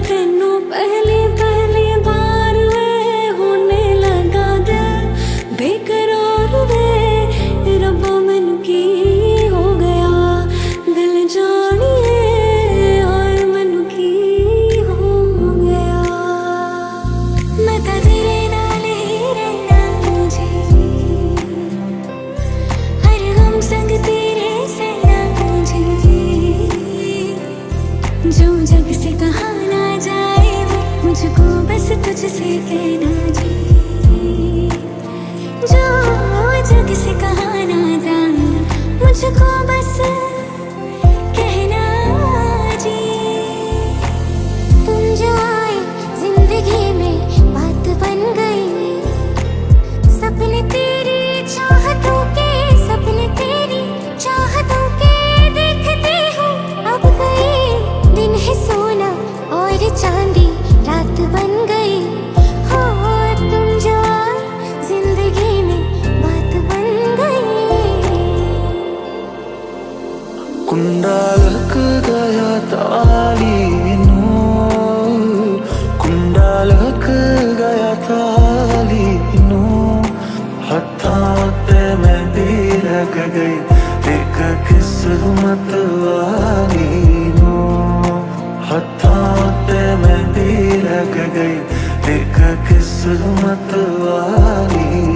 तेनू पहली पहली बार वे होने लगा दिल बेकरार वे। रब्बा मैनू की हो गया दिल जानिए हाय मैनू की हो गया। मैं तां तेरे नाल ही रहना जी, हर गम संग तेरे सहना जी। जो जग से कहा ना जाए वो मुझको बस तुझसे कहना जी। जो जग से कहा ना जाए मुझको बस कहना जी। तुम जो आए जिंदगी में बात बन गई, सपने तेरी चाहतों के, सपने तेरी चाहतों के देखते हो अब कई दिन है सोना और चांदी रात बन गई। हो तुम जो आए जिंदगी में बात बन गई। कुंडालक गया तालीनो, कुंडालक गया तालीनो। हत्थां ते मेहंदी लग गई एक किस्मत वाली नो। हत्थां ते मेहंदी लग गई एक किस्मत वाली